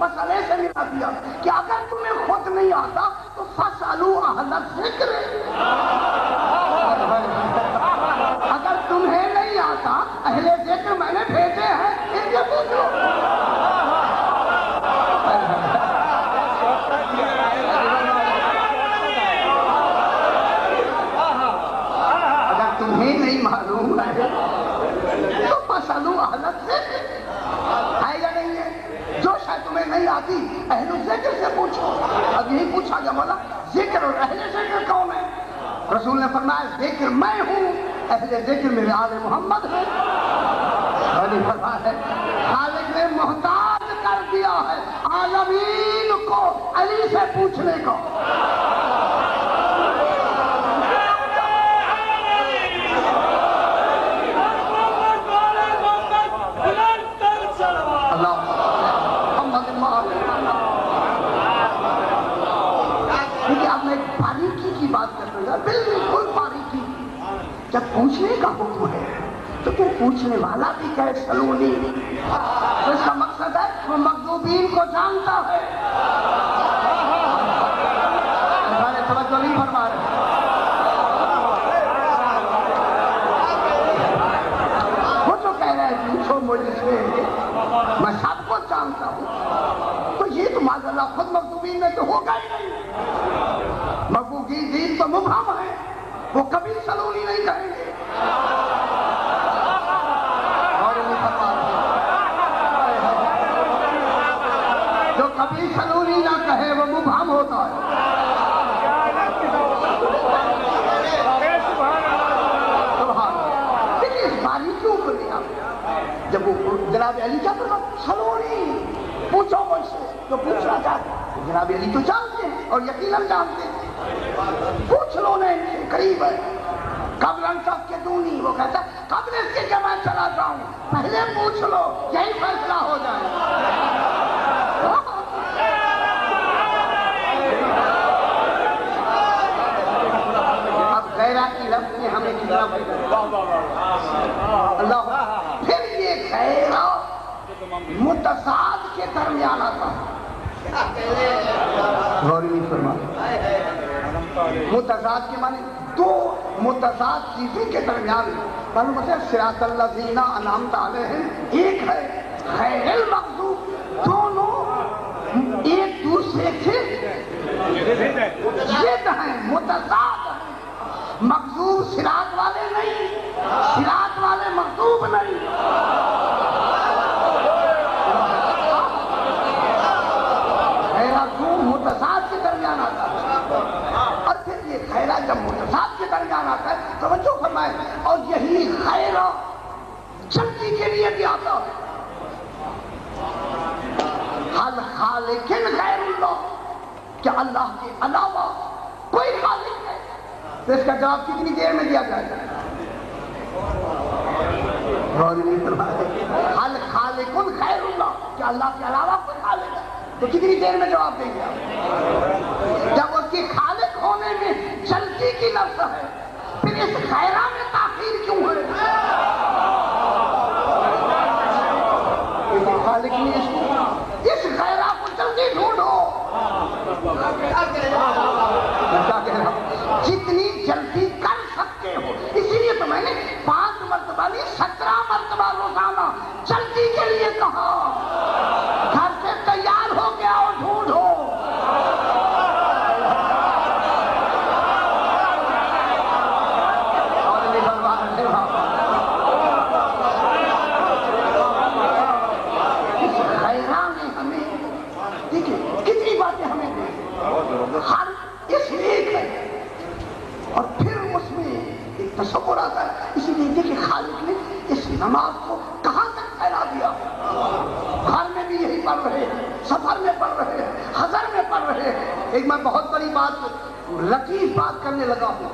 مسئلے سے ملا دیا کہ اگر تمہیں خود نہیں آتا تو فَاسْأَلُوا أَهْلَ الذِّكْرِ، اگر تمہیں نہیں آتا اہل ذکر میں نے بھیجے ہیں ان سے پوچھو۔ اگر تمہیں نہیں معلوم ہے تو فَاسْأَلُوا أَهْلَ الذِّكْرِ، ہے یا نہیں ہے؟ جو شاید تمہیں نہیں آتی اہل ذکر سے پوچھو۔ اب یہی پوچھا گیا مولا ذکر اور اہل ذکر کون ہے؟ رسول نے فرمایا ذکر میں ہوں، اہل ذکر میرے آل محمد ہے۔ خالق نے محتاج کر دیا ہے عالمین کو علی سے پوچھنے کو۔ دیکھیے اب میں ایک باریکی کی بات کر رہا ہوں، بالکل باریکی۔ جب پوچھنے کا حکم ہے تو پھر پوچھنے والا بھی کہے سلونی، تو اس کا مقصد ہے وہ مغضوبین کو جانتا ہے۔ ہمارے توجہ نہیں فرما رہے۔ وہ جو کہہ رہے ہیں پوچھو مجھ سے، میں سب کو جانتا ہوں، تو یہ تو معاذ اللہ خود مغضوبین میں تو ہوگا ہی نہیں۔ مغضوبین تو مبہم ہے، وہ کبھی سلونی نہیں کہیں گے۔ جو کبھی سلونی نہ کہے وہ مبہم ہوتا ہے۔ لیکن اس باریکیوں کو لیا جب وہ جناب علی کیا کرنا سلونی پوچھو مجھ سے جو پوچھنا چاہتے، جناب علی تو جانتے ہیں اور یقیناً جانتے ہیں۔ پوچھ لو نا ان سے، قریب ہے۔ قبل ان تفقدونی، وہ کہتا ہے قبل اس کے کہ میں چلا جاؤں پہلے پوچھ لو، یہی فیصلہ ہو جائے۔ اب غیرہ کی لفظ نے ہمیں کتنا اللہ، پھر یہ غیرہ متضاد کے درمیان آتا ہے۔ غوری نہیں فرما، متضاد کے معنی دو متضاد چیزوں کے درمیان معلوم ہے۔ صراط الذین انعمت علیہم ایک ہے، غیر المغضوب، دونوں ایک دوسرے سے ضد ہیں، متضاد ہیں۔ مغضوب صراط والے نہیں، صراط والے مغضوب نہیں۔ غیرہ دو متضاد کے درمیان آتا ہے، اور پھر یہ غیرہ جب متضاد کے درمیان آتا ہے توجہ فرمائے، اور یہی غیرہ جلدی کے لیے بھی آتا ہے۔ حل خالق غیر اللہ، کیا اللہ کے علاوہ کوئی خالق ہے؟ تو اس کا جواب کتنی دیر میں دیا جائے گا؟ حل خالق غیر اللہ، کیا اللہ کے علاوہ کوئی خالق ہے؟ تو کتنی دیر میں جواب دیں گے؟ جب اس کی خالق ہونے میں جلدی کی لفظ ہے، پھر اس غیرہ میں تاخیر کیوں ہے؟ خالق نے اس غیرہ کو جلدی ڈھونڈو۔ جتنی جلدی کر سکتے ہو، اسی لیے تو میں نے 5 مرتبہ نہیں 17 مرتبہ روزانہ جلدی کے لیے کہا۔ گھر سے تیار ہو کے آؤ، ڈھونڈو۔ ہر اس ایک ہے، اور پھر اس میں ایک تصور آتا ہے۔ اسی لیے دیکھیں خالق نے اس نماز کو کہاں تک پھیلا دیا۔ گھر میں بھی یہی پڑھ رہے ہیں، سفر میں پڑھ رہے ہیں، حضر میں پڑھ رہے ہیں۔ ایک میں بہت بڑی بات لطیف بات کرنے لگا ہوں،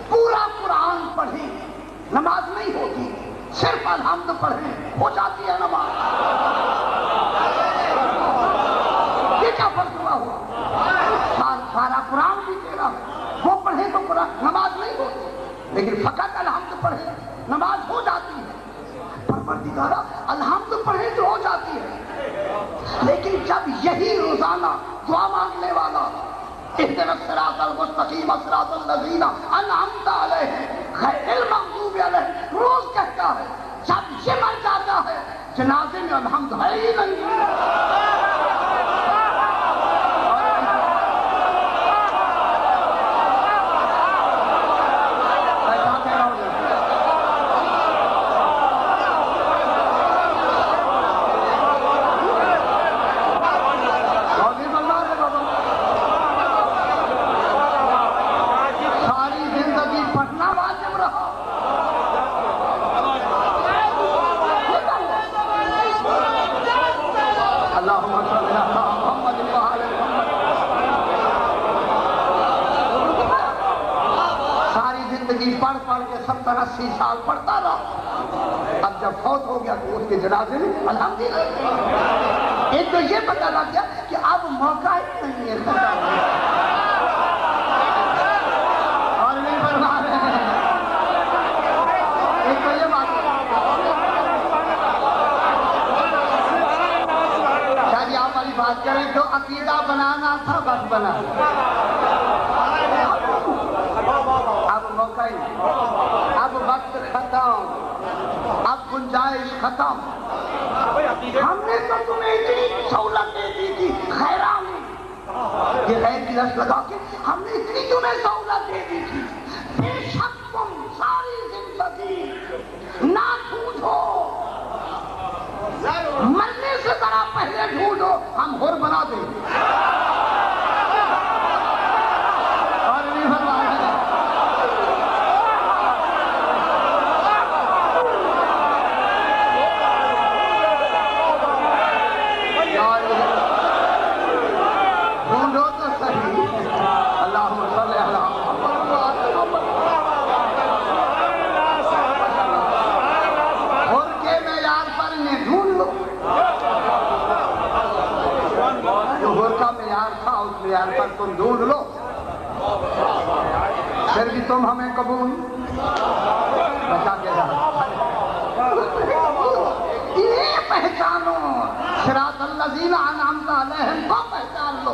پورا قرآن پڑھیں نماز نہیں ہوتی، صرف الحمد پڑھیں ہو جاتی ہے نماز۔ یہ کیا فرق ہوا ہوا؟ سارا قرآن بھی تیرا ہے، وہ پڑھیں تو قرآن نماز نہیں ہوتی، لیکن فقط الحمد پڑھیں نماز ہو جاتی ہے۔ پروردگارا الحمد پڑھیں تو ہو جاتی ہے، لیکن جب یہی روزانہ دعا مانگنے والا اهدنا الصراط المستقیم صراط الذین انعمت علیہم غیر المغضوب علیہم روز کہتا ہے، جب یہ مر جاتا ہے جنازے میں الحمد ہے ہی نہیں. پڑھ پڑھ کے 70-80 سال پڑھتا رہا، اب جب فوت ہو گیا تو اس کے جنازے میں الحمدللہ ایک تو یہ پتہ لگ گیا کہ اب موقع ہی نہیں ہے اور نہیں فرما رہے ہیں. ایک تو یہ بات کیا جی آپ والی بات کریں تو عقیدہ بنانا تھا بس بنا، اب موقع ہی نہیں، اب وقت ختم، اب گنجائش ختم. ہم نے تو تمہیں اتنی سہولت دے دی تھی خیرانی، یہ غیر کی لفظ لگا کے ہم نے اتنی تمہیں سہولت دے دی تھی، بے شک تم ساری زندگی نہ ڈھونڈو، مرنے سے ذرا پہلے ڈھونڈو ہم حر بنا دیں. اور نہیں فرما رہے ہیں ڈھونڈو تو صحیح. اللہم صلی علی حر کے معیار پر انہیں ڈھونڈ لو، جو حر کا معیار تھا اس معیار پر تم ڈھونڈ لو، پھر بھی تم ہمیں قبول بچا کے رہا. یہ پہچانو صراط الذین انعمت علیہم کو پہچان لو.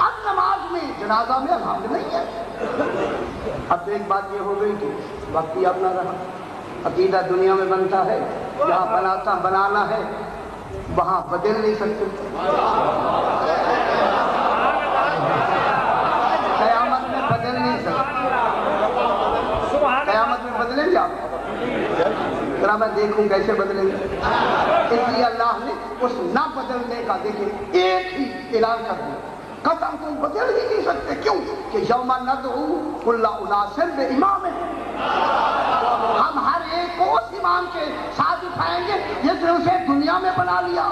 اب نماز میں جنازہ میں الحمد نہیں ہے. اب ایک بات یہ ہو گئی کہ وقت ہی اب نہ رہا. عقیدہ دنیا میں بنتا ہے، جہاں بنانا ہے وہاں بدل نہیں سکتے. قیامت میں بدل نہیں سکتے. قیامت میں بدلیں گے آپ؟ ذرا میں دیکھوں کیسے بدلیں گے. اس لیے اللہ نے اس نہ بدلنے کا دیکھیں ایک ہی اعلان کر دیا، قدم تم بدل ہی نہیں سکتے. کیوں کہ یوم ندعو کل اناس بامام، ہم ہر ایک کو اس امام کے ساتھ اٹھائیں گے جس نے اسے دنیا میں بنا لیا.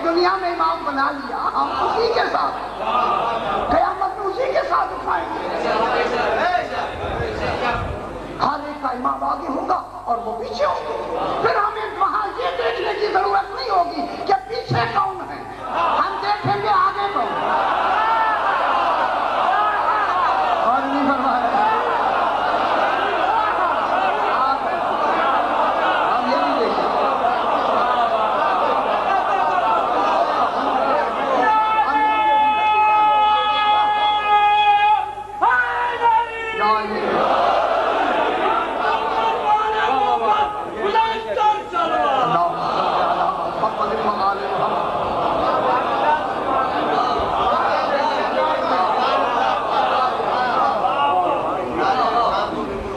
دنیا میں امام بنا لیا، ہم اسی کے ساتھ قیامت میں اسی کے ساتھ اٹھائیں گے. ہر ایک کا امام آگے ہوگا اور وہ پیچھے ہوگا. پھر ہمیں وہاں یہ دیکھنے کی ضرورت نہیں ہوگی کہ پیچھے کون ہے، ہم دیکھیں گے آگے کون. اور نہیں فرما رہے ہم یہ بھی دیکھیں.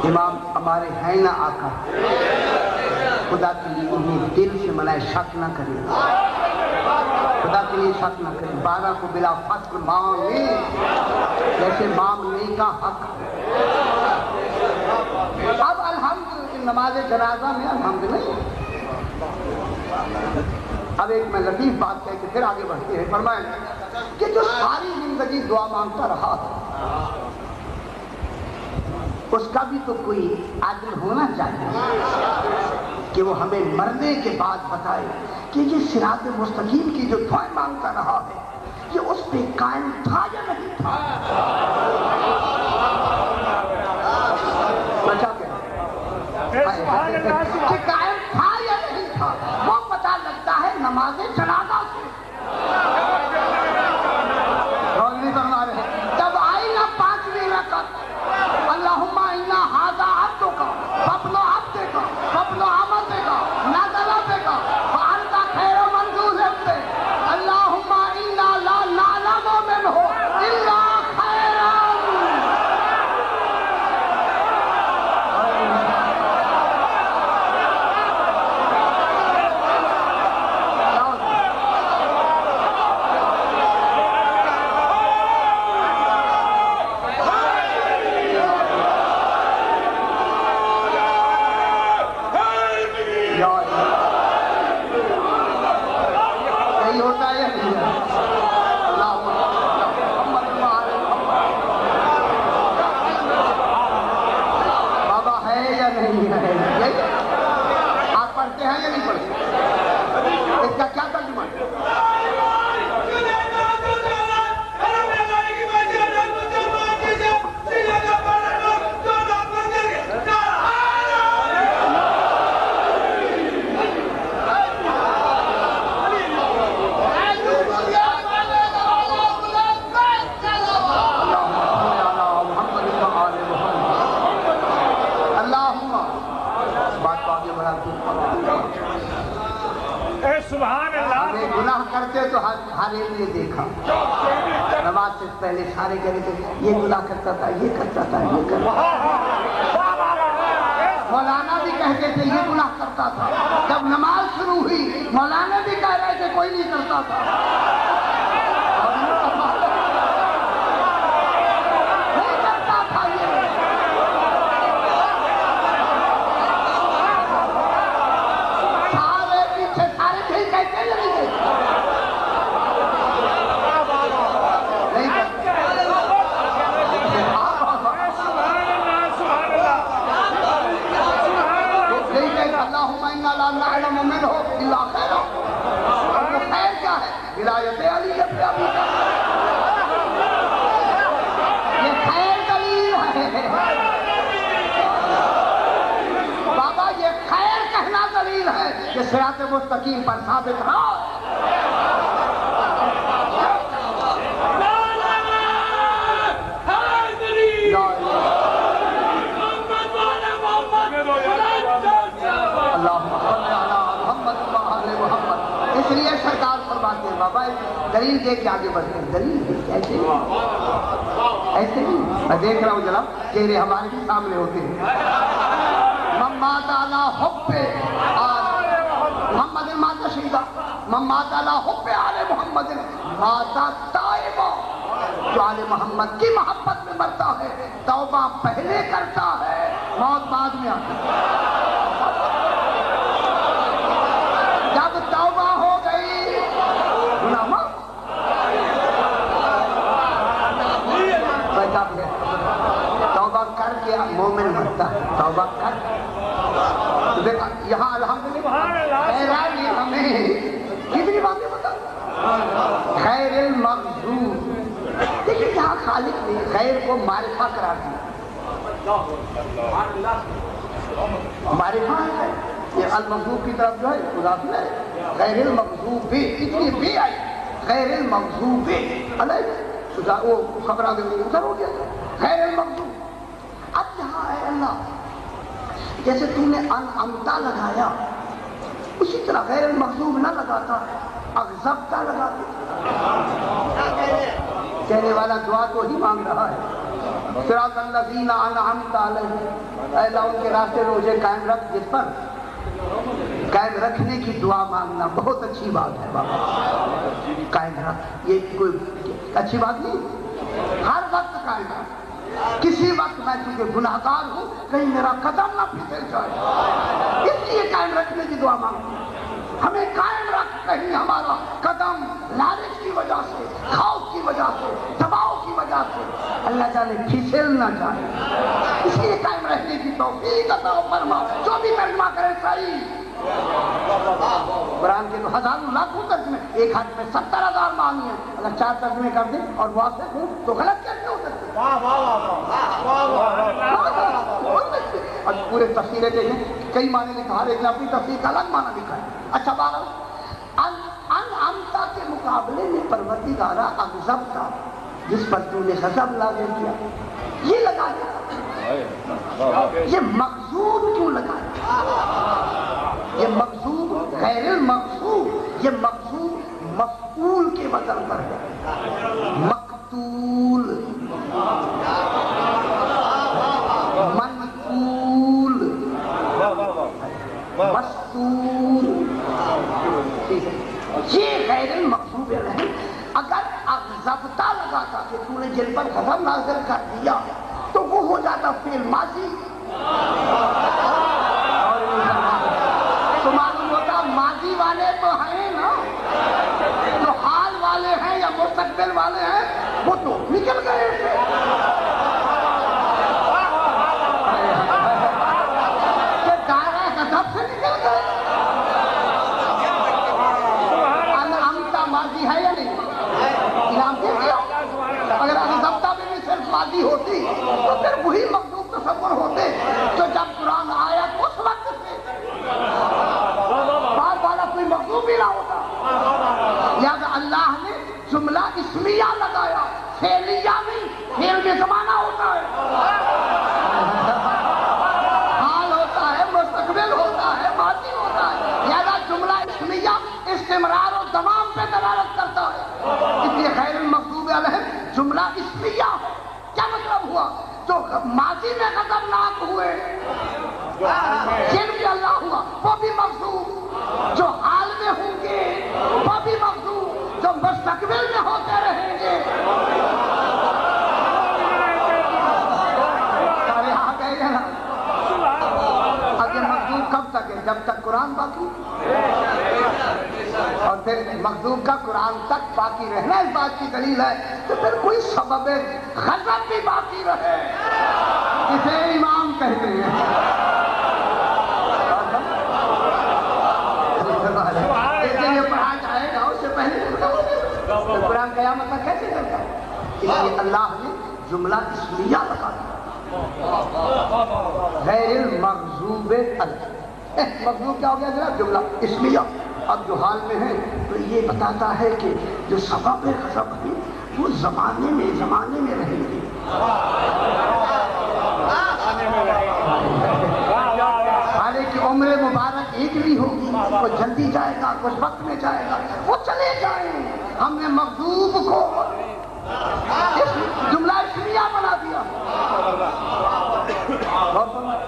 امام ہمارے ہیں نہ آقا، خدا کے لیے انہیں دل سے منائے شک نہ کریں، خدا کے لیے شک نہ کریں. 12 کو بلا فصل مانگے جیسے مانگنے کا حق. اب الحمد نماز جنازہ میں الحمد نہیں. اب ایک میں لطیف بات کہہ کے پھر آگے بڑھتے ہیں. فرمائیں کہ جو ساری زندگی دعا مانگتا رہا اس کا بھی تو کوئی عادل ہونا چاہیے کہ وہ ہمیں مرنے کے بعد بتائے کہ یہ صراط مستقیم کی جو دعائیں مانگتا رہا ہے یہ اس پہ قائم تھا یا نہیں تھا. دیکھا نماز سے پہلے سارے کہہ رہے تھے یہ گناہ کرتا تھا یہ کرتا تھا یہ کرتا تھا مولانا بھی کہتے تھے یہ گناہ کرتا تھا جب نماز شروع ہوئی مولانا بھی کہہ رہے تھے کوئی نہیں کرتا تھا نہیں کرتا تھا یہ سارے پیچھے سارے بھی کہتے نہیں گئے خیر کیا ہے ولایت علی پہ ابھی کا یہ خیر دلیل ہے بابا یہ خیر کہنا دلیل ہے کہ صراط مستقیم پر ثابت رہا اس لیے سرکار فرماتے ہیں بابا دلیل دے کے آگے بڑھتے ہیں دلیل ایسے ایسے نہیں میں دیکھ رہا ہوں جناب چہرے ہمارے بھی سامنے ہوتے ہیں ممات علی حب محمد ماتا شہیدہ ممات علی حب آل محمد ماتا تائبہ جو آل محمد کی محبت میں مرتا ہے توبہ پہلے کرتا ہے موت بعد میں آتی ہے جب توبہ ہو گئی گناہ معاف توبہ کر کے مومن مرتا ہے توبہ کر دیکھا یہاں الحمدللہ خیرالی ہمیں کتنی باتیں بتا خیر المغضوب دیکھیں یہاں خالق نے خیر کو معرفہ قرار دیا معرفہ ہے یہ المغضوب کی طرف جو ہے خدا سے غیر المغضوب بھی اتنی بھی آئی غیر المغضوب بھی علیہ وہ خبر آگے میں ادھر ہو گیا غیر المغضوب اب یہاں ہے اللہ جیسے تم نے انعمتا لگایا اسی طرح غیر المغضوب نہ لگاتا اغضبتا لگاتا کہنے والا دعا تو ہی مانگ رہا ہے صراط الذین انعمت علیہم اے اللہ ان کے راستے روزے قائم رکھ جس پر قائم رکھنے کی دعا مانگنا بہت اچھی بات ہے بابا قائم رکھ یہ کوئی اچھی بات نہیں ہر وقت قائم رکھ کسی وقت میں چونکہ گناہگار ہوں کہیں میرا قدم نہ پھسل جائے اس لیے قائم رکھنے کی دعا مانگتا ہمیں قائم رکھ کہیں ہمارا قدم لالچ کی وجہ سے خوف کی وجہ سے دباؤ کی وجہ سے اللہ جانے پھسل نہ جائے اس لیے قائم رہنے کی توفیق عطا فرما جو بھی ترجمہ کرے صحیح قرآن کے تو ہزاروں لاکھوں ترجمے ایک ہاتھ میں 70,000 معنی ہیں اگر 4 ترجمے کر دیں اور واضح ہوں تو غلط کیسے ہو سکتے اور پورے تفسیریں دیکھیں کئی معنی لکھا ہر ایک نے اپنی تفسیر کا الگ معنی لکھا ہے اچھا بارہ انعمتا کے مقابلے میں پروردگارہ اغضبتا جس پر تو نے غضب لازم کیا یہ لگایا یہ مغضوب کیوں لگایا یہ مغضوب غیر المغضوب یہ مغضوب مفعول کے وزن پر ہے مقتول منقول مستور یہ غیر المغضوب ہے اگر اغضبتا لگاتا کہ تو نے جن پر غضب نازل کر دیا تو وہ ہو جاتا فعل ماضی تو معلوم ہوتا ماضی والے تو ہیں نا جو حال والے ہیں یا مستقبل والے ہیں وہ تو نکل گئے تھے کہ دائرہ غضب سے نکل گئے انعمتا ماضی ہے یا نہیں انعام دے دیا اگر اغضبتا بھی صرف ماضی ہوتی تو پھر وہی مغضوب تصور ہوتے تو جب قرآن آیا تو اس وقت سے بعد والا کوئی مغضوب ہی نہ ہوتا لہذا اللہ نے جملہ اسمیہ لگایا فعلیہ نہیں فعل میں زمانہ ہوتا ہے حال ہوتا ہے مستقبل ہوتا ہے ماضی ہوتا ہے لہذا جملہ اسمیہ استمرار و دوام پہ دلالت کرتا ہے اسمیہ ہے. کیا مطلب ہوا؟ جو ماضی میں غضبناک ہوئے جن پہ اللہ ہوا وہ بھی مغضوب، جو حال میں ہوں گے وہ بھی مغضوب، جو مستقبل میں ہوتے رہیں گے. سارے آ گئے ہیں نا. اب یہ مغضوب کب تک ہے؟ جب تک قرآن باقی، اور پھر مغضوب کا قرآن تک باقی رہنا اس بات کی دلیل ہے کہ پھر کوئی سبب غضب بھی باقی رہے جسے امام کہتے ہیں. یہ پڑھا جائے گا اس سے پہلے قرآن قیامت تک کیسے چلتا ہے؟ اس لیے اللہ نے جملہ اسمیہ لگا دیا، غیر المغضوب علیہم. مغضوب کیا ہو گیا جناب؟ جملہ اسمیہ. اب جو حال میں ہے تو یہ بتاتا ہے کہ جو سبب غضب ہے وہ زمانے میں رہیں گے. حالانکہ عمر مبارک ایک بھی ہوگی، وہ جلدی جائے گا، کچھ وقت میں جائے گا، وہ چلے جائیں. ہم نے مغضوب کو جملہ اسمیہ بنا دیا.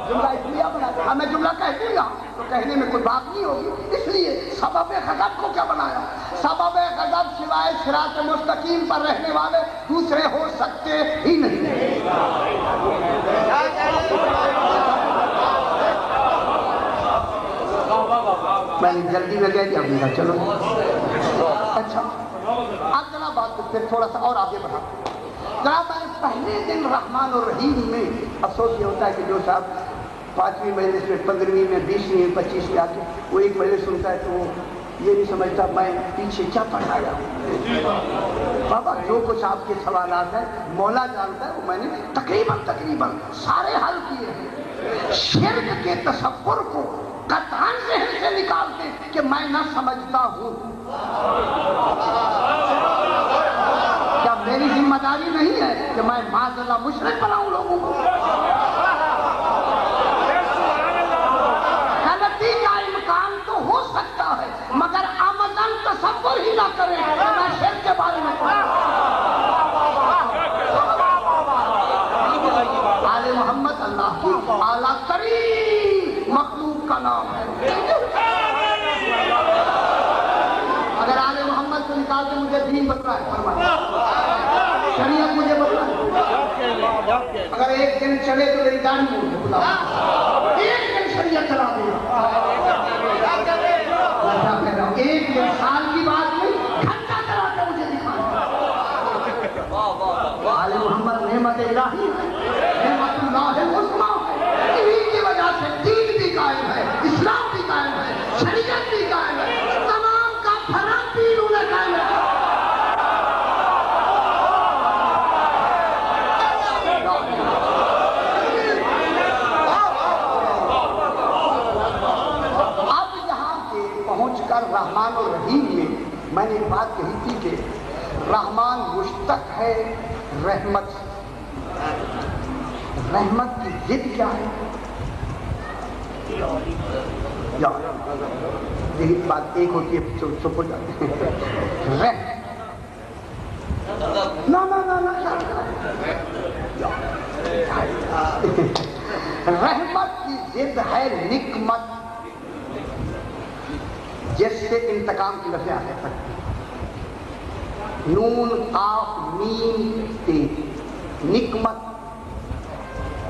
جملہ اسمیہ بنا دیا. ہمیں جملہ کہہ دوں گا تو کہنے میں کوئی بات نہیں ہوگی. اس لیے سبب غضب کو کیا بنایا؟ سبب غضب سوائے صراط مستقیم پر رہنے والے دوسرے ہو سکتے ہی نہیں. میں نے جلدی میں کہہ دیا چلو. اچھا اب جناب بات پھر تھوڑا سا اور آگے بڑھا. جناب میں پہلے دن رحمان اور رحیم میں افسوس یہ ہوتا ہے کہ جو صاحب 5ویں مجلس میں 15ویں میں 20ویں میں 25ویں آ کے وہ ایک مجلس سنتا ہے تو وہ یہ نہیں سمجھتا میں پیچھے کیا پڑھایا ہوں. بابا جو کچھ آپ کے سوالات ہیں مولا جانتا ہے، وہ میں نے تقریباً سارے حل کیے ہیں. شرک کے تصور کو قطعاً ذہن سے نکالتے کہ میں نہ سمجھتا ہوں. کیا میری ذمہ داری نہیں ہے کہ میں معاذ اللہ مشرک بناؤں لوگوں کو؟ غلطی کا امکان تو ہو سکتا ہے مگر عمدن تصور ہی نہ کریں کہ میں شرک کے بارے میں پڑھوں. آل محمد اللہ کی اعلیٰ ترین مخلوق کا نام ہے. اگر آل محمد کو نکال کے مجھے دین بتلا ہے فرمائے، شریعت مجھے بتلا ہے. اگر ایک دن چلے تو میری داڑھی مجھے بلا، ایک دن شریعت چلا دیا. ایک دن سال کی بات نہیں، گھنٹہ چلا کے مجھے دکھانا. آل محمد نعمت الہی ہے، نعمت اللہ العظمیٰ ہے. انہی کی وجہ سے دین بھی قائم ہے، اسلام بھی قائم ہے، شریعت بھی قائم ہے، تمام کا فرق بھی انہوں نے قائم ہے. اب یہاں کے پہنچ کر رحمان اور رحیم میں نے ایک بات کہی تھی کہ رحمان مشتق ہے رحمت سے. رحمت کی ضد کیا ہے؟ یہی بات ایک ہوتی ہے چپ ہو جاتے ہیں. رحمت کی ضد ہے نکمت، جس سے انتقام کی لفظیں آتے ہیں. نون قاف میم تے، نکمت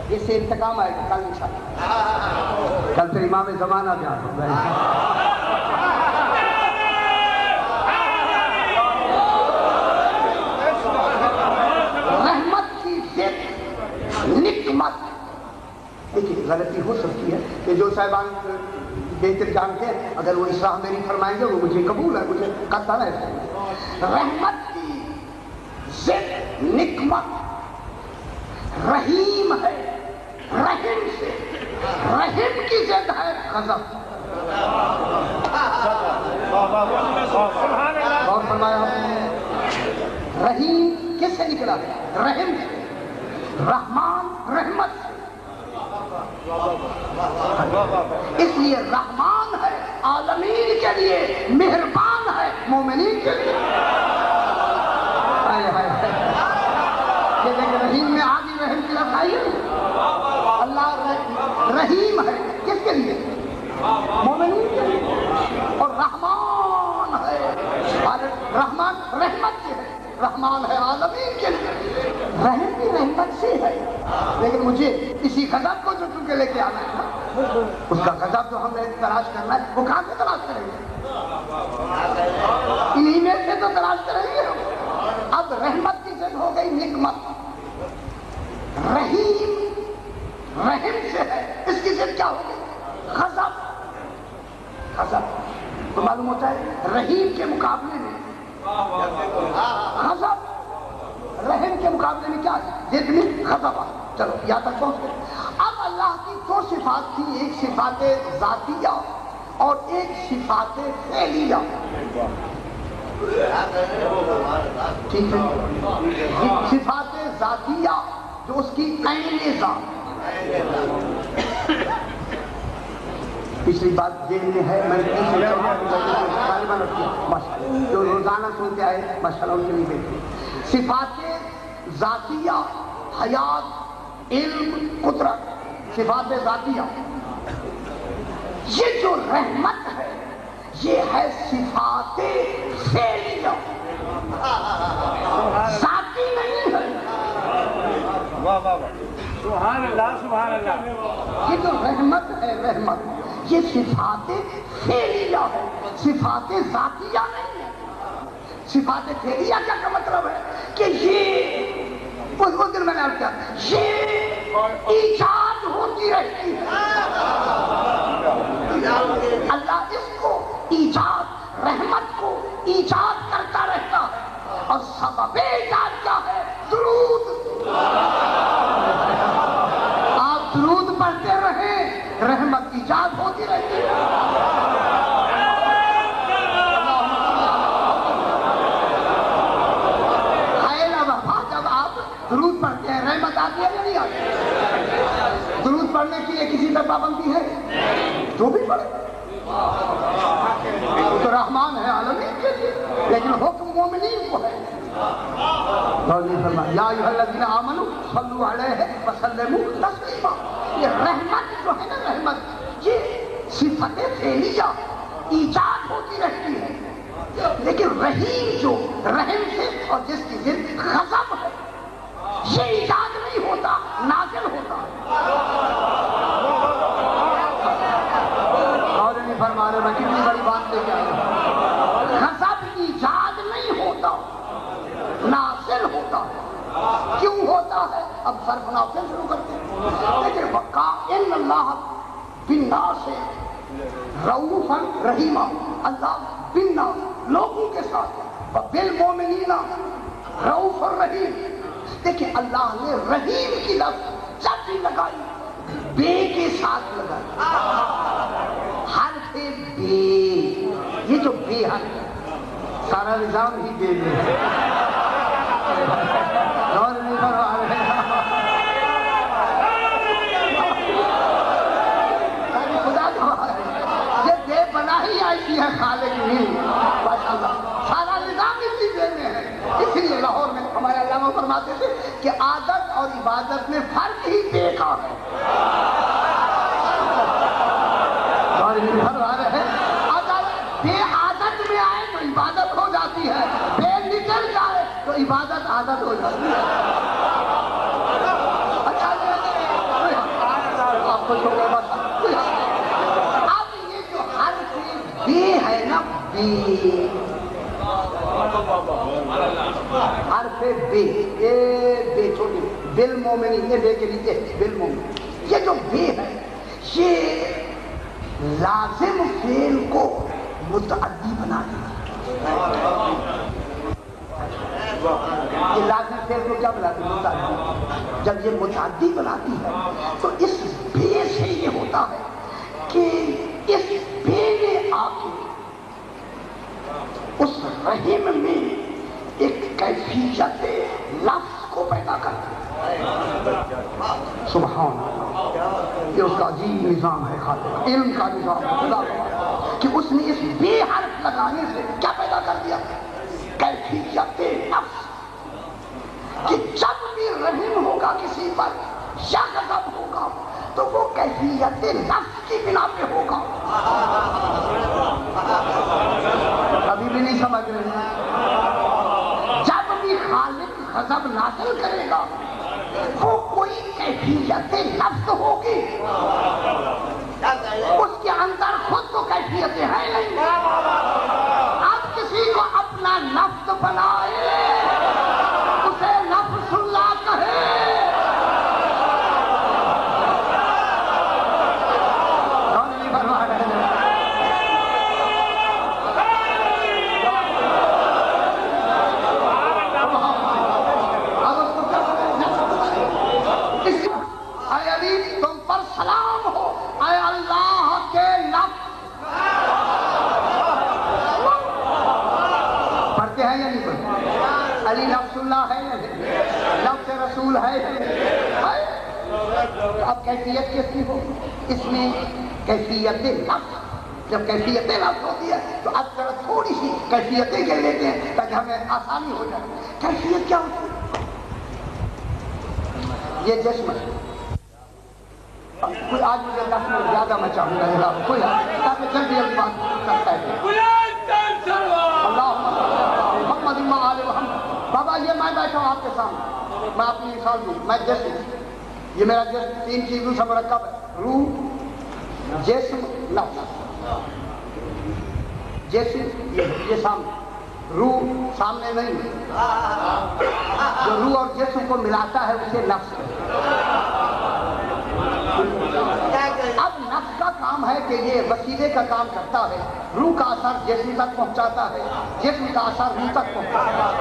جس سے انتقام آئے گا. کل انشاءاللہ کل پھر امام زمانہ بیان ہوگا. رحمت کی ضد نکمت. دیکھیے غلطی ہو سکتی ہے کہ جو صاحبان بہتر جانتے ہیں اگر وہ اصلاح میری فرمائیں گے وہ مجھے قبول ہے، مجھے قطع ہے. رحمت کی ضد نکمت. رحیم ہے، رحم سے، رحم کی ضد ہے غضب. اور فرمایا رحیم کس سے نکلا؟ رحم سے. رحمان رحمت سے. اس لیے رحمان ہے عالمین کے لیے، مہربان ہے مومنین کے لیے. رحمان ہے عالمین کے لیے، رحم بھی رحمت سے ہے، لیکن مجھے اسی غضب کو جو چونکہ لے کے آنا ہے نا، اس کا غضب جو ہم نے تلاش کرنا ہے وہ کہاں سے تلاش کریں گے؟ انہی میں سے تو تلاش کریں گے ہم۔ اب رحمت کی ضد ہو گئی نعمت، رحیم رحم سے ہے، اس کی ضد کیا ہو گئی؟ غضب۔ غضب تو معلوم ہوتا ہے رحیم کے مقابلے میں غضب، رحم کے مقابلے میں کیا ہے؟ ضد میں غضب۔ چلو یہاں تک پہنچ گئے۔ اب اللہ کی دو صفات تھی، ایک صفات ذاتیہ اور ایک صفات فعلیہ، ٹھیک ہے؟ صفات ذاتیہ جو اس کی عین ذات، پچھلی بات ذہن میں ہے، میں نے جو روزانہ سنتے آئے ماشاءاللہ ان کے لیے بیٹھے۔ صفات ذاتیہ، حیات، علم، قدرت، صفات ذاتیہ۔ یہ جو رحمت ہے یہ ہے صفات فعلیہ، ذاتی نہیں ہے۔ سبحان اللہ سبحان اللہ۔ یہ جو رحمت ہے، رحمت یہ صفات فعلیہ ہے، صفات ذاتیہ نہیں ہے۔ صفات فعلیہ کا مطلب ہے کہ یہ اس دن میں نے عرض کیا، یہ ایجاد ہوتی رہتی ہے۔ اللہ اس کو ایجاد، رحمت کو ایجاد کرتا رہتا ہے، اور سبب ایجاد کیا ہے؟ درود۔ آپ درود پڑھتے رہیں، رحمت ایجاد ہوتی رہتی ہے۔ جب آپ درود پڑھتے ہیں رحمت آتی ہے یا نہیں آتی؟ درود پڑھنے کے لیے کسی پر پابندی ہے؟ جو بھی پڑھے تو رحمان ہے عالمین کے لیے، لیکن حکم مومنین کو ہے۔ یا ایھا الذین آمنوا صلوا علیہ وسلموا تسلیما۔ یہ رحمت جو ہے نا، رحمت یہ صفت فعلیہ ایجاد ہوتی رہتی ہے، لیکن رحیم جو رحم سے اور جس کی ضد غضب ہے یہ ایجاد نہیں ہوتا، نازل ہوتا۔ اور نہیں فرما رہے، میں کتنی بڑی بات لے کے آیا ہوں۔ غضب ایجاد نہیں ہوتا، نازل ہوتا ہے۔ کیوں ہوتا ہے؟ اب صرف نافل شروع کرتے ہیں۔ لیکن وقع ان اللہ بالناس رؤوفا رحیما، اللہ بالناس لوگوں کے ساتھ، بالمؤمنین رؤوف الرحیم۔ دیکھیں اللہ نے رحیم کی لفظ جب بھی لگائی بے کے ساتھ لگائی، حرف بے، یہ جو بے حرف ہے سارا نظام ہی بے میں ہے۔ اور نہیں فرما رہے، خدا گواہ ہے، یہ بے بنا ہی ایسی ہے خالق نہیں، ماشاءاللہ سارا نظام اسی بے میں ہے۔ اسی لیے لاہور میں ہمارے علامہ فرماتے تھے کہ عادت اور عبادت میں فرق ہی بے کا ہے۔ اور نہیں فرما رہے، اگر بے عادت میں آئے تو عبادت ہو جاتی ہے، بے نکل جائے تو عبادت عادت ہو جاتی ہے۔ اچھا آپ خوش ہو گئے بس۔ اب یہ جو حرف بے ہے نا، بے، حرف بے، اے بے چھوٹی، بالمومنین، یہ بے کے لیے بالمومنین، یہ جو بے ہے یہ لازم فعل کو متعدی بنا دیتا ہے۔ یہ لازم فعل کو کیا بناتی ہے؟ متعدی۔ جب یہ متعدی بناتی ہے تو اس بے سے یہ ہوتا ہے کہ اس بے میں آ کے اس رحم میں ایک کیفیت لفظ کو پیدا کرتا ہے۔ سبحان اللہ، یہ اس کا عجیب نظام ہے، خالق علم کا نظام ہے، خدا کا، کہ اس نے اس بے حرف لگانے سے کیا پیدا کر دیا؟ کیفیت لفظ، کہ جب بھی رحم ہوگا کسی پر یا غضب ہوگا تو وہ کیفیت لفظ کی بنا پہ ہوگا۔ ابھی بھی نہیں سمجھ رہے ہیں؟ جب بھی غضب نازل کرے گا وہ کوئی کیفیت نفس ہوگی، اس کے اندر خود تو کیفیتیں ہیں نہیں۔ اب کسی کو اپنا نفس بنائے اسے نفس اللہ کہے۔ اے علی تم پر سلام ہو، اے اللہ کے نفس۔ پڑھتے ہیں یا نہیں پڑھتے؟ علی نفس اللہ ہے یا نہیں؟ نفس رسول ہے یا نہیں؟ اب کیفیت کس کی ہو؟ اس میں کیفیت نفس، جب کیفیت نفس ہوتی ہے تو اب ذرا تھوڑی سی کیفیتیں کہہ لیتے ہیں تاکہ ہمیں آسانی ہو جائے۔ کیفیت کیا ہوتی ہے؟ یہ جسم ہے، کوئی آج مجھے 10 منٹ زیادہ میں چاہوں گا جناب، کوئی تاکہ جلدی جلدی بات کرتا ہے۔ اللہ محمد آل محمد۔ بابا یہ میں بیٹھا ہوں آپ کے سامنے، میں اپنی مثال دوں، میں جسم، یہ میرا جسم 3 چیزوں سے مرکب ہے، روح، جسم، نفس۔ جسم یہ سامنے، روح سامنے نہیں، جو روح اور جسم کو ملاتا ہے اسے نفس ہے۔ اب نفس کا کام ہے کہ یہ وسیلے کا کام کرتا ہے، روح کا اثر جسم تک پہنچاتا ہے، جسم کا اثر روح تک پہنچاتا ہے۔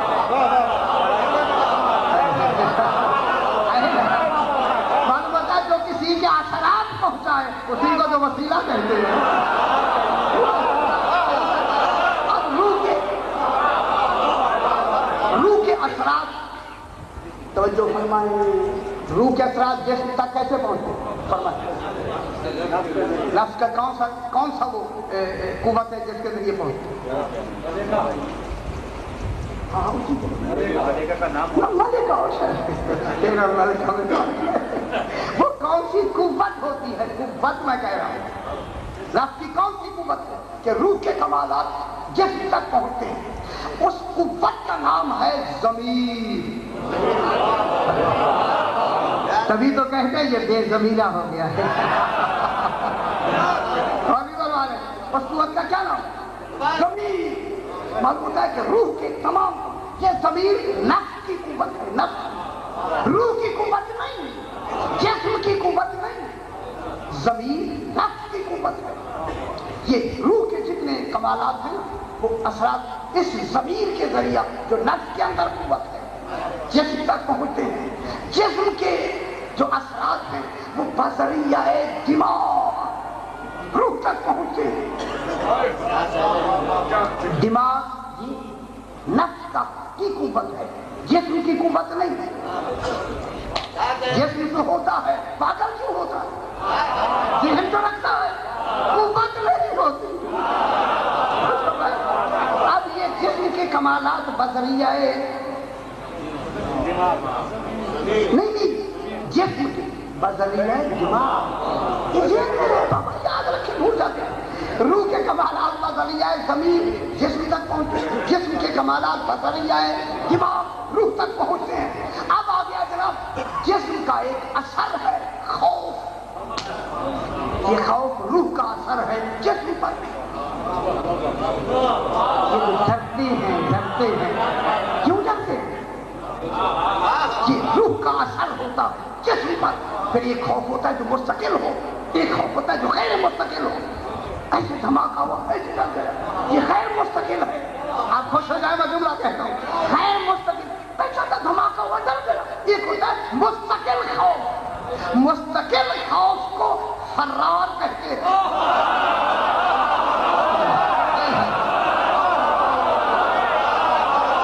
معلوم ہوتا ہے جو کسی کے اثرات پہنچائے اسی کو جو وسیلہ کہتے ہیں۔ اب روح کے اثرات، توجہ فرمائیں، روح کے اثرات جسم تک کیسے پہنچتے؟ فرمائیں۔ نفس کا کون سا وہ قوت ہے جس کے ذریعے پہنچتے؟ ہاں اسی کو ملکہ وہ کون سی قوت ہوتی ہے؟ قوت میں کہہ رہا ہوں، نفس کی کون سی قوت ہے کہ روح کے کمالات جسم تک پہنچتے ہیں؟ اس قوت کا نام ہے ضمیر۔ تبھی تو کہتے ہیں یہ بے ضمیرہ ہو گیا ہے۔ اس قوت کا کیا نام؟ ضمیر۔ معلوم ہوتا ہے کہ روح کے تمام، یہ ضمیر نفس کی قوت ہے، نفس، روح کی قوت نہیں، جسم کی قوت نہیں، ضمیر نفس کی قوت ہے۔ یہ روح کے جتنے کمالات ہیں وہ اثرات اس ضمیر کے ذریعہ جو نفس کے اندر قوت ہے جسم تک پہنچتے ہیں۔ جسم کے جو اثرات ہیں وہ بذریعہ دماغ روح تک پہنچتے ہیں۔ دماغ نفس کی قوت ہے، جسم کی قوت نہیں ہے۔ جسم جو ہوتا ہے پاگل کیوں ہوتا ہے؟ ذہن تو رکھتا ہے، قوت نہیں ہوتی۔ اب یہ جسم کے کمالات بذریعہ نہیں، جسم کی بذریعہ دماغ، یاد رکھیں، بھول جاتے ہیں۔ روح کے کمالات بذریعہ ضمیر جسم تک پہنچتے ہیں، جسم کے کمالات بذریعہ دماغ روح تک پہنچتے ہیں۔ اب آ گیا جناب، جسم کا ایک اثر ہے خوف، یہ خوف روح کا اثر ہے جسم پر۔ یہ ڈرتے ہیں، کیوں ڈرتے ہیں؟ یہ روح کا اثر ہوتا ہے جسم پر۔ پھر ایک خوف ہوتا ہے جو مستقل ہو، ایک خوف ہوتا ہے جو غیر مستقل ہو۔ ایسے دھماکہ ہوا، ایسے ڈر گیا، یہ غیر مستقل ہے۔ آپ خوش ہو جائیں، میں جملہ کہتا ہوں، غیر مستقل، ایسا تھا دھماکہ ہوا، ڈر گیا۔ ایک ہوتا ہے مستقل خوف، مستقل خوف کو فرار کہتے ہیں۔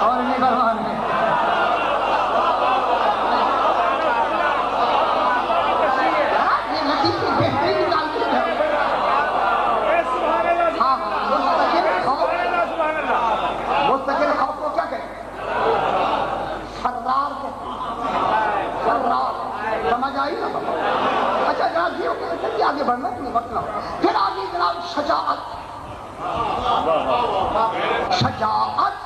اور نہیں بھگوان ہے، مستقل خوف کو کیا کہتے ہیں؟ فرار کہتے ہیں، فرار۔ سمجھ آئی نا؟ اچھا جناب یہ ہوگا، چلیے آگے بڑھنا، کوئی وقت نہ ہو۔ پھر آگے جناب شجاعت۔ شجاعت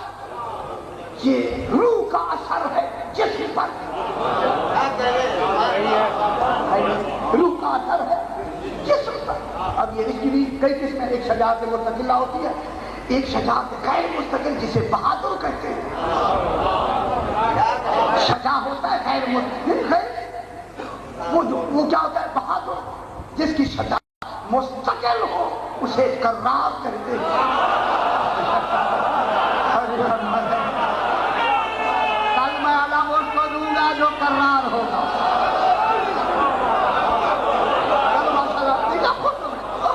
یہ روح کا اثر ہے پر روح کا اثر ہے جسم پر۔ اب یہ اس کی بھی کئی قسمیں، ایک شجاعت مستقلہ ہوتی ہے، ایک شجاعت غیر مستقل جسے بہادر کہتے ہیں۔ شجاع ہوتا ہے غیر مستقل، وہ کیا ہوتا ہے؟ بہادر، جس کی شجاعت مستقل ہو اسے کرار کہتے ہیں۔ کل میں علم اس کو دوں گا جو کرار ہوگا۔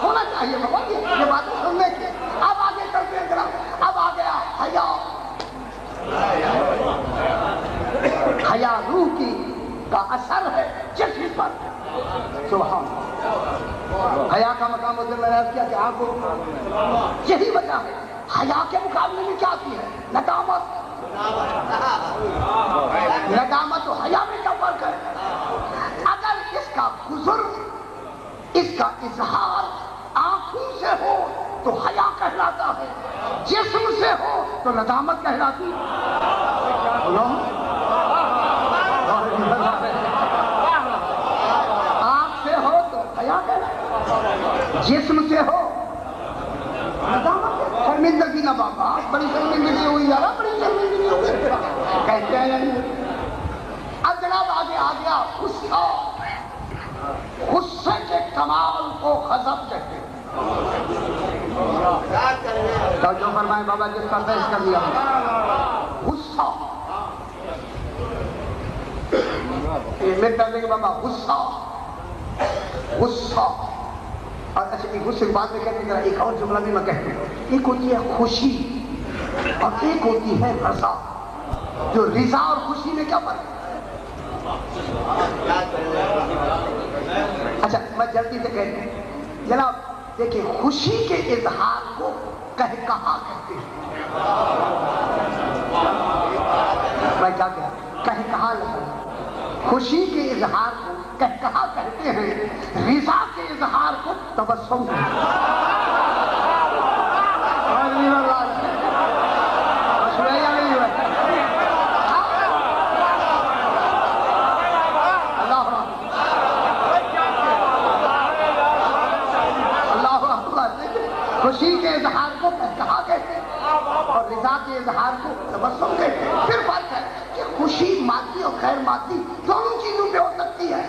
ہونا چاہیے بابا یہ باتیں سننے کی۔ اب آگے چلتے ہیں جناب، اب آ گیا حیا۔ حیا روح کی کا اثر ہے جسم پر۔ سبحان اللہ۔ حیا کا مقام ادھر میں نے عرض کیا کہ آپ کو یہی وجہ ہے حیا کے مقابلے میں کیا کی ہے؟ ندامت۔ ندامت و حیا میں کیا فرق ہے؟ اگر اس کا بزرگ، اس کا اظہار آنکھوں سے ہو تو حیا کہلاتا ہے، جسم سے ہو تو ندامت کہلاتی ہے۔ آنکھ سے ہو تو حیا کہلاتا، جسم سے ہو ندامت۔ شرمندگی نہ بابا، بڑی شرمندگی ہوئی یارا، بڑی شرمندگی ہوئی کہتے ہیں نہیں۔ اب جناب آگے آ گیا غصہ۔ غصے کے کمال کو غضب کہتے ہیں۔ جو فرمائے بابا جس کا بحث کر دیا غصہ، میں کہتے ہیں کہ بابا غصہ غصہ، اور اچھا ایک غصے کے بعد میں کہتے ہیں ایک اور جملہ بھی میں کہتا ہوں، ایک ہوتی ہے خوشی اور ایک ہوتی ہے رضا۔ جو رضا اور خوشی میں کیا فرق ہے؟ اچھا میں جلدی سے کہتا ہوں جناب، دیکھیں خوشی کے اظہار کو کہا کہتے ہیں۔ میں کیا کہا لگا، خوشی کے اظہار کو کہا کہتے ہیں، رضا کے اظہار کو تبسم کہتے ہیں۔ خوشی کے اظہار کو کہا کہتے ہیں اور رضا کے اظہار کو تبسم کہتے ہیں۔ پھر فرق ہے کہ خوشی مادی اور غیر مادی دونوں چیزوں پہ ہو سکتی ہے،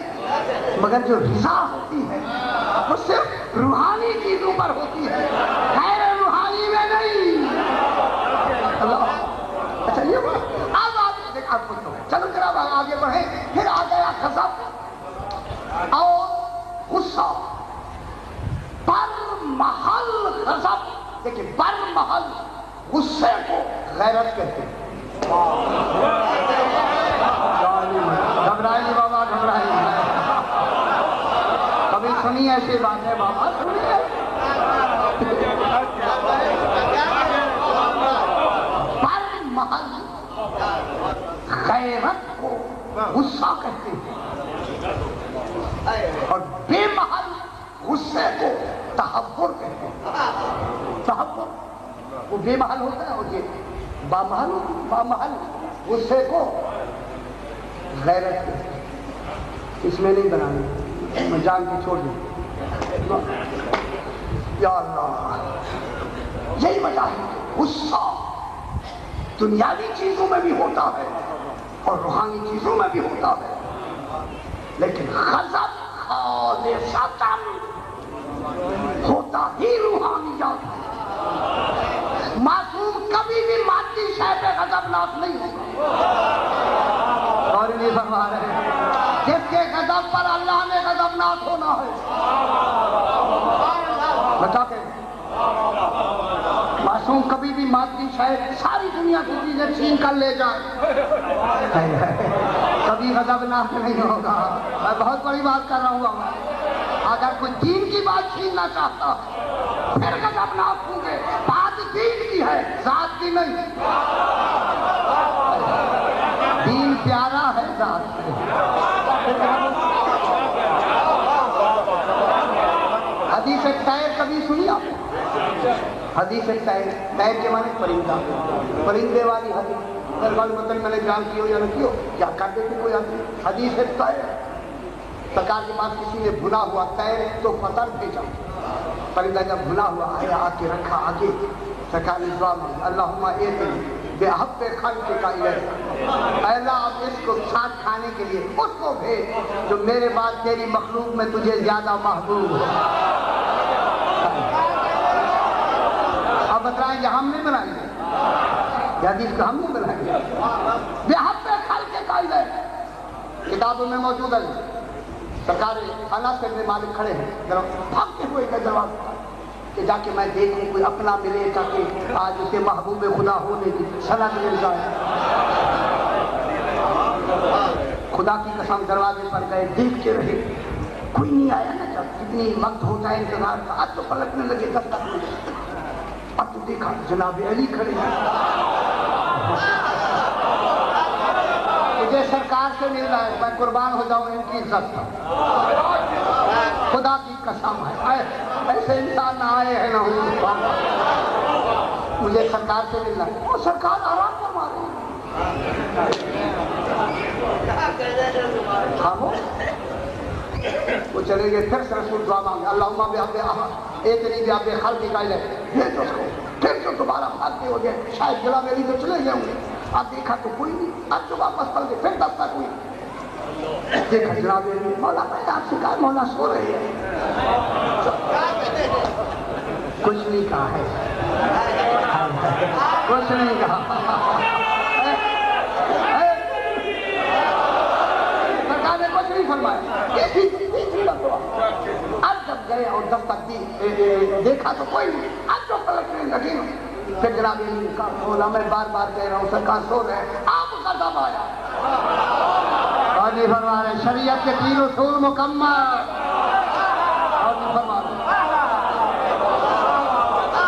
مگر جو رضا ہوتی ہے وہ صرف روحانی چیزوں پر ہوتی ہے، غیر روحانی میں نہیں۔ اچھا یہ بات اب آپ دیکھ آپ کو چلو ذرا آگے بڑھیں۔ پھر آ گیا غضب اور غصہ۔ بر محل غضب، دیکھیں بر محل غصے کو غیرت کہتے ہیں۔ گھبرائیں بابا گھبرائیں، کبھی سنی ایسی بات ہے بابا سنیے۔ بر محل غیرت کو غصہ کہتے ہیں اور بے محل غصے کو تحور کہتے ہیں۔ تحور وہ بے محل ہوتا ہے اور یہ بامحل غصے کو غیرت کہتے ہیں۔ اس میں نہیں بنانے، میں جان کے چھوڑ دوں۔ یا اللہ، یہی وجہ ہے کہ غصہ دنیاوی چیزوں میں بھی ہوتا ہے اور روحانی چیزوں میں بھی ہوتا ہے، لیکن غضب خالصتاً ہوتا ہی روحانیات ہے۔ معصوم کبھی بھی مادی شے پہ غضبناک نہیں ہوگا۔ اور نہیں فرما رہے جس کے غضب پر اللہ نے غضبناک ہونا ہے۔ بتا کے معصوم کبھی بھی مادی شے ساری دنیا کی چیزیں چھین کر لے جائے، کبھی غضبناک نہیں ہوگا۔ میں بہت بڑی بات کر رہا ہوں۔ اگر کوئی دین کی بات چھیننا چاہتا ہے پھر غضبناک ہوں گے۔ بات دین کی ہے، ذات کی نہیں۔ دین پیارا ہے ذات سے۔ حدیث طیر کبھی سنی آپ نے؟ حدیث طیر، طیر کے معنی پرندہ، پرندے والی حدیث۔ مہربانی مطلب میں نے بیان کی ہو یا نہ کی ہو، کیا کر دیتے کوئی آدمی؟ حدیث ہے طے، سرکار کے پاس کسی نے بھنا ہوا طے تو فطر بھیجا، پرندہ جب بھنا ہوا آیا آ کے رکھا آگے، سرکار نے دعا مانگی اللہم ایتنی بحب خلقک الیک، اے اللہ اب اس کو ساتھ کھانے کے لیے اس کو بھیج جو میرے بعد تیری مخلوق میں تجھے زیادہ محبوب ہو۔ اب بتائیں یہ ہم نے بنائی ہے، یہ حدیث کو ہم نے بنائی ہے، بحب خلقک الیک کتابوں میں موجود ہے۔ سرکار انس بن مالک کھڑے ہیں، بھاگتے ہوئے کا جواب کہ جا کے میں دیکھوں کوئی اپنا ملے تاکہ آج اسے محبوب خدا ہونے کی سند مل جائے۔ خدا کی قسم دروازے پر گئے، دیکھتے رہے کوئی نہیں آیا نا، جب کتنی وقت ہوتا ہے انتظار کا، اب تو پلٹنے لگے دفتر میں، اب تو دیکھا جناب علی کھڑے ہیں، مجھے سرکار سے مل رہا ہے، میں قربان ہو جاؤں ان کی عزت پر، خدا کی قسم ہے ایسے انسان نہ آئے ہیں نہ ہوں، مجھے سرکار سے ملنا ہے، اور سرکار آرام فرما رہے ہیں، خاموش وہ چلے گئے، پھر سے رسول دعا مانگے اللہم بحب ایتنی بحب خلقک الیک، بھیج اس کو، پھر جو دوبارہ بھاگتے ہو گئے، شاید جلا میری تو چلے گئے ہوں گے، اب دیکھا تو کوئی نہیں، اب جو واپس پڑ گئے، پھر دفتر کوئی دیکھا جناب مولا میں آپ سے کہا مولا سو رہے ہیں، کچھ نہیں کہا ہے، کچھ نہیں کہا، سرکار نے کچھ نہیں فرمایا، اب جب گئے اور جب تک دیکھا تو کوئی نہیں، اب جو پلٹنے لگے پھر جناب نے کہا مولا میں بار بار کہہ رہا ہوں سرکار سو رہے ہیں، آپ کا دم آیا اور نہیں فرما رہے شریعت کے 3 اصول مکمل، اور نہیں فرما رہے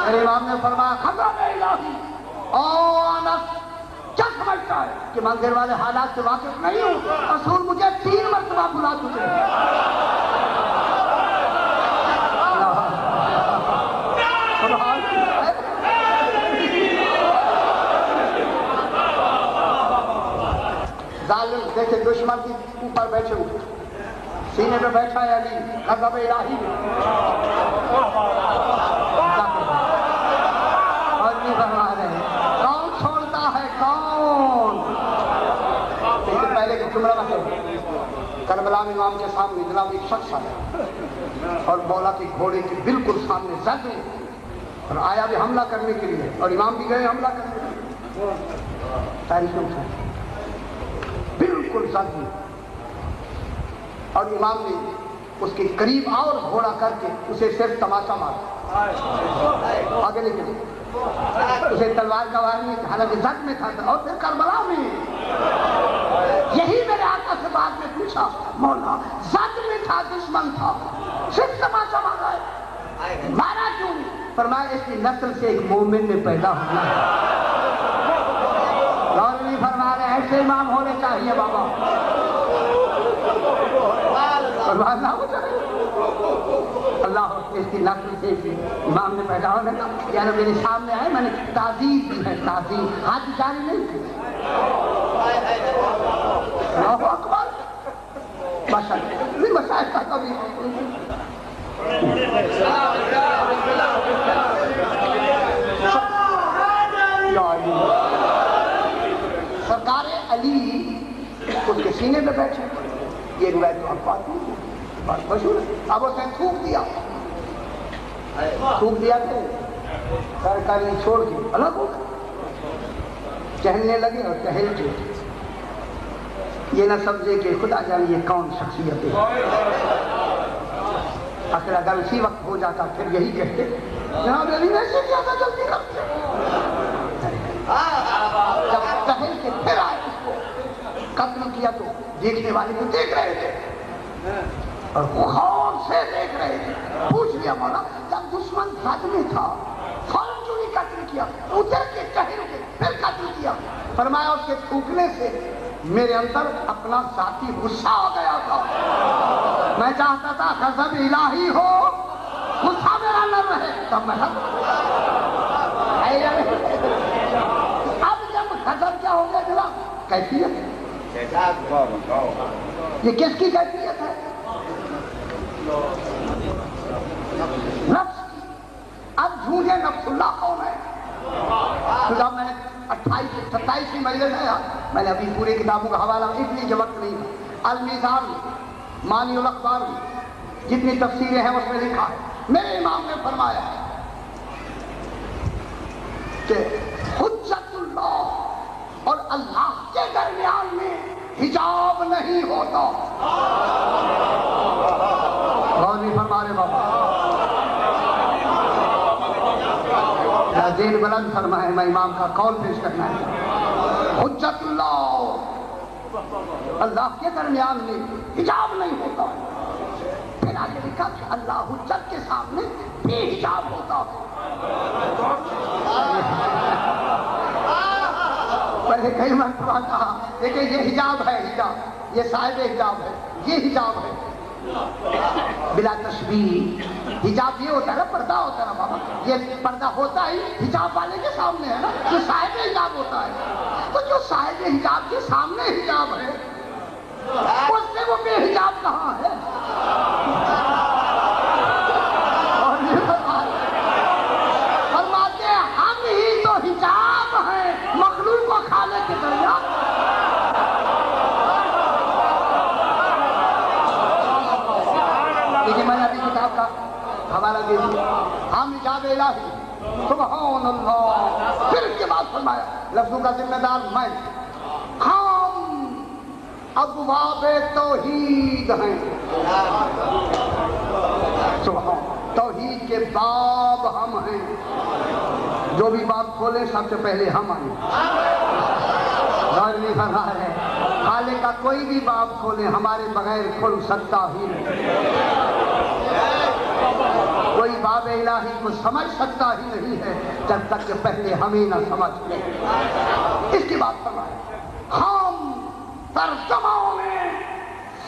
میرے امام نے فرمایا خبر الہی اور انس کیا سمجھتا ہے کہ منظر والے حالات سے واقف نہیں ہوں، رسول مجھے 3 مرتبہ بلا چکے ظالم دیکھے دشمن کی اوپر بیٹھے ہوئے، سینے پہ بیٹھا ہے علی، غضب الہی میں، اور نہیں فرما رہے کون چھوڑتا ہے کون؟ لیکن پہلے کی جملہ بتاؤ، کربلا میں امام کے سامنے جناب ایک شخص آیا اور مولا کے گھوڑے کے بالکل سامنے زد میں، اور آیا بھی حملہ کرنے کے لیے، اور امام بھی گئے حملہ کرنے کے لیے، تاریخیں اٹھائیں بالکل زد میں، اور امام نے اس کے قریب اور گھوڑا کر کے اسے صرف تماشا مارا، آگے نکلے، اسے تلوار کا وار نہیں، حالانکہ زد میں تھا، اور پھر کربلا میں یہی میرے آقا سے بعد میں پوچھا مولا زد میں تھا، دشمن تھا، صرف تماشا مارا ہے، مارا کیوں؟ فرمایا اس کی نسل سے ایک مومن نے پیدا ہونا ہے، اور نہیں فرما رہے ایسے امام ہونے چاہیے بابا، اللہ اس کی نسل سے امام نے پیدا ہونے کا، یعنی میرے سامنے آئے میں نے تعزیز دی ہے، تعزیز حج جاری نہیں کی، اللہ اکبر ماشاءاللہ مشاہد کا کبھی سرکار علی اس کے سینے پہ بیٹھے، یہ روایت تو آپ پاتی ہیں، بات مشہور ہے، اب اس نے تھوک دیا تو سرکار نے چھوڑ کے الگ ہو گئے، چہلنے لگے اور ٹہل کے، یہ نہ سمجھے کہ خدا جانے یہ کون شخصیت ہے، آخر اگر اسی وقت ہو جاتا پھر یہی کہتے جناب علی نے ایسے کیا تھا، جلدی کرتے، جب ٹہل کے پھر آئے اس کو قتل کیا تو دیکھنے والے کو دیکھ رہے تھے اور غور سے دیکھ رہے تھے، پوچھ لیا مولا جب دشمن زد میں تھا فوراً کیوں نہیں قتل کیا، ادھر کے ٹہل کے پھر قتل کیا؟ فرمایا اس کے تھوکنے سے میرے اندر اپنا ذاتی غصہ آ گیا تھا، میں چاہتا تھا غضب الہی ہو، غصہ میرا نہ رہے، تب میں اب جب نظر کیا ہو گیا جناب؟ کیفیت ہے. یہ کس کی کیفیت ہے؟ نفس کی. اب جھوجے نفس اللہ کون ہے؟ تو جب میں نے 27 مجلس ہے، میں نے ابھی پوری کتابوں کا حوالہ اس لیے وقت نہیں تھا. المیزان مانی الاخبار جتنی تفسیریں ہیں اس میں لکھا ہے، میرے امام نے فرمایا کہ حجت اللہ اور اللہ کے درمیان میں حجاب نہیں ہوتا. غور نہیں فرما رہے بابا؟ ذہن بلند فرمائے، میں امام کا قول پیش کرنا ہے. حجت اللہ اللہ کے درمیان میں حجاب نہیں ہوتا. پھر آگے لکھا کہ اللہ حجت کے سامنے بے حجاب ہوتا ہے. پہلے کئی مرتبہ کہا لیکن یہ حجاب ہے، حجاب یہ صاحب حجاب ہے، یہ حجاب ہے بلا تشبیہ. حجاب یہ ہوتا ہے نا، پردہ ہوتا ہے نا بابا. یہ پردہ ہوتا ہی حجاب والے کے سامنے ہے نا، جو صاحب حجاب ہوتا ہے. تو جو صاحب حجاب کے سامنے حجاب ہے اس سے وہ بے حجاب کہاں ہے؟ فرماتے ہیں ہم ہی تو حجاب ہیں مخلوق و خالق کے درمیان. میں نے ابھی کتاب کا حوالہ دے دیا. ہم حجاب الہی سبحان اللہ. پھر اس کے بعد فرمایا لفظوں کا ذمہ دار میں. ہم ابواب توحید ہیں. سبحان. توحید کے باب ہم ہیں. جو بھی باب کھولے سب سے پہلے ہم آئیں. غور نہیں کر رہا ہے؟ خالق کا کوئی بھی باب کھولے ہمارے بغیر کھل سکتا ہی نہیں. کوئی باب الہی کو سمجھ سکتا ہی نہیں ہے جب تک کہ پہلے ہمیں نہ سمجھ لیں. اس کی بات فرمائے ہم ترجمہ میں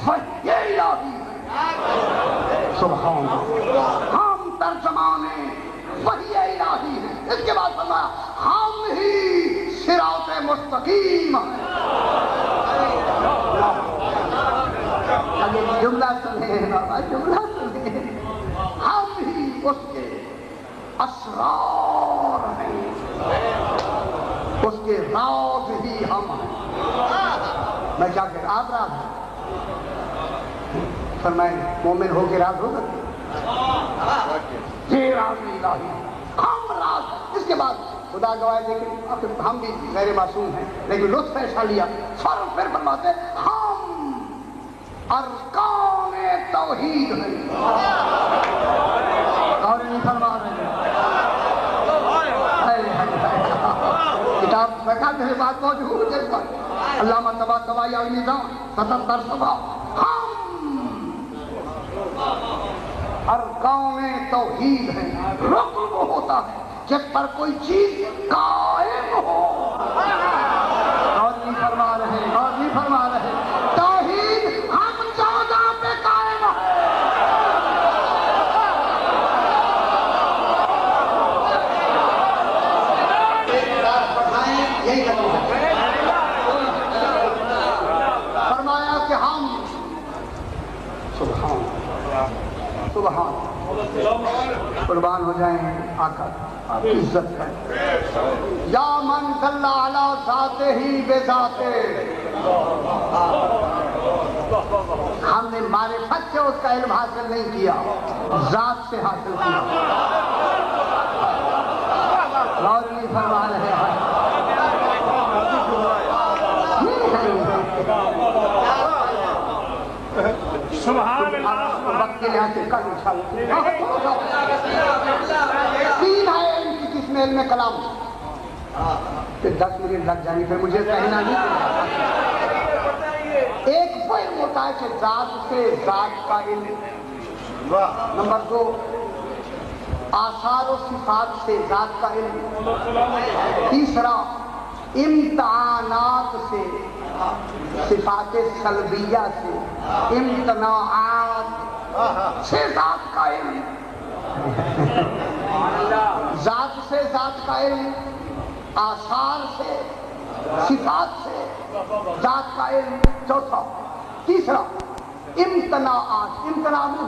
وحی الہی ہیں. سبحان اللہ. ہم ترجمہ میں وحی الہی ہیں. اس کے بعد فرمایا ہم ہی صراط مستقیم ہیں. جملہ سنیں بابا، جملہ سنیں. ہم ہی اس کے اسرار ہیں، اس کے راز ہی ہم ہیں. میں کیا کہہ رہا؟ آپ راز ہیں. فرمائیں مومن ہو کے راز ہو سکتے؟ یہ راز الہی ہم راز ہیں. اس کے بعد خدا گواہ لیکن ہم بھی غیر معصوم ہیں لیکن لطف ایسا لیا پھر فرماتے ہم ارکان توحید ہیں. اور نہیں فرما رہے ہیں. کتاب رکھا میرے بات موجود ہے. علامہ طباطبائی المیزان 77 صفحہ. ہم ارکان توحید ہیں. رکن وہ ہوتا ہے جس پر کوئی چیز قائم ہو. اور نہیں فرما رہے، اور نہیں فرما رہے. توحید ہم 14 پہ قائم ہے. فرمایا کہ ہم سبحان سبحان قربان ہو جائیں آقا، آپ کی عزت ہے. یا من دل علی ذاتہ ہی بذاتہ. ہم نے معرفت سے اس کا علم حاصل نہیں کیا، ذات سے حاصل کیا. اور نہیں فرما رہے ہیں. سبحان اللہ. وقت کے لحاظ سے کل انشاءاللہ 3 ہے ان کی قسم علم کلام. پھر 10 منٹ لگ جائیں گے، پھر مجھے کہنا نہیں. ایک وہ علم ہوتا ہے کہ ذات سے ذات کا علم. نمبر 2 آثار و صفات سے ذات کا علم. تیسرا امتحانات سے، صفات سلبیہ سے، امتناعات سے ذات کا علم. ذات سے ذات کا علم، آثار سے صفات سے ذات کا علم چوتھا. تیسرا امتناعات. امتناع میں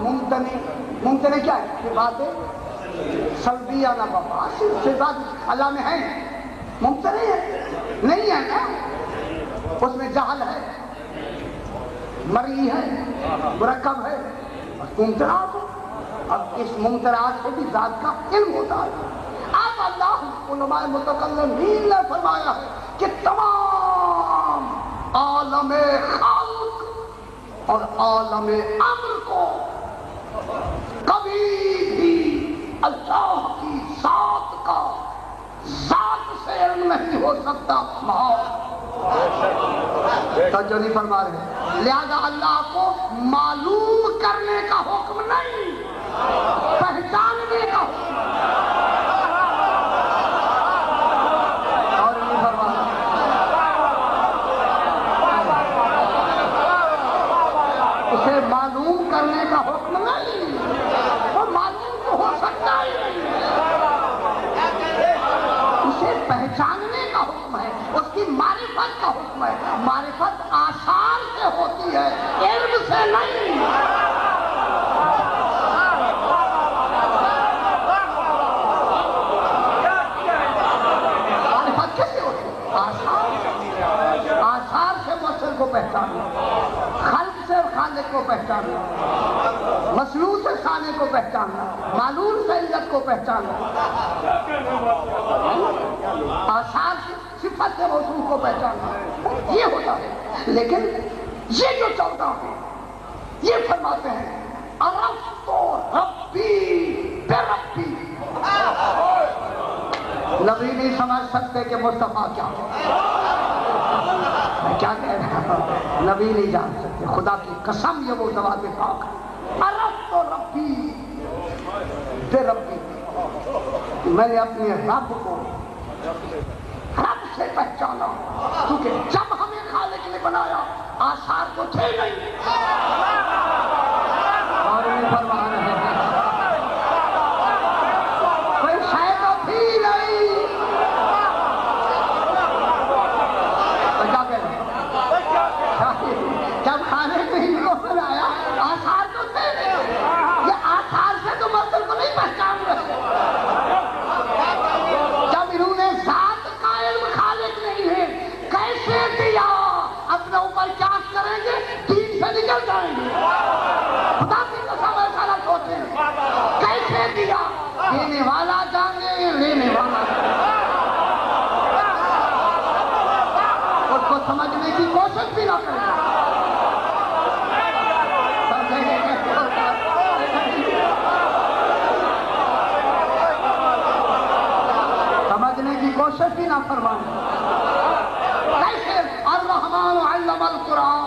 ممتنع کیا ہے؟ صفاتیں سلبیہ نہ بابا. صفات اللہ میں ہیں ممتنع ہے نہیں ہے نا. اس میں جہل ہے, مرئی ہے, مرکب ہے, ممتنعات. اب اس ممتنعات سے بھی ذات کا علم ہوتا ہے. اب اللہ علماء متکلمین نے فرمایا ہے کہ تمام عالم خلق اور عالم امر کو کبھی بھی اللہ کی ذات کا ذات سے علم نہیں ہو سکتا. توجہ نہیں فرما رہے. لہذا اللہ کو معلوم کرنے کا حکم نہیں, پہچاننے کا حکم. اور نہیں فرما اسے معلوم کرنے کا حکم نہیں, وہ معلوم تو ہو سکتا ہی نہیں. اسے پہچاننے کا حکم ہے, اس کی معرفت کا حکم ہے. معرفت آثار سے ہوتی ہے, علم سے نہیں. معرفت کیسے ہوتی ہے؟ آثار سے مؤثر کو پہچاننا, خلق سے خالق کو پہچاننا, مصنوع سے صانع کو پہچاننا, معلوم سے علت کو پہچاننا, آثار سے صفت سے موصوف کو پہچاننا, یہ ہوتا ہے. لیکن یہ جو 14 ہیں یہ فرماتے ہیں عرفت ربی بربی. نبی نہیں سمجھ سکتے کہ مصطفیٰ کیا ہے. میں کیا کہہ رہا ہوں, نبی نہیں جان سکتے. خدا کی قسم یہ وہ ذوات پاک ہے. عرفت ربی بربی, میں نے اپنے رب کو رب سے پہچانا, کیونکہ جب ہمیں خالق نے بنایا آثار تو تھے نہیں. اور نہیں فرما رہے ہیں کوئی شے تو تھی نہیں. تو کیا کہہ رہے ہیں, جب خالق نے ان کو بنایا آثار تو تھے نہیں. یہ آثار سے تو مطلب کو نہیں پہچان رہے. جب انہوں نے ذات کا علم خالق نہیں ہے کیسے دیا, اپنے اوپر چاک کریں گے, دین سے نکل جائیں گے. خدا کی قسم ایسا نہ سوچیں. کیسے دیا, دینے والا جانے, لینے والا اس کو سمجھنے کی کوشش بھی نہ کریں. سمجھنے کی کوشش بھی نہ فرمائیں. کیسے الرحمن علم القرآن,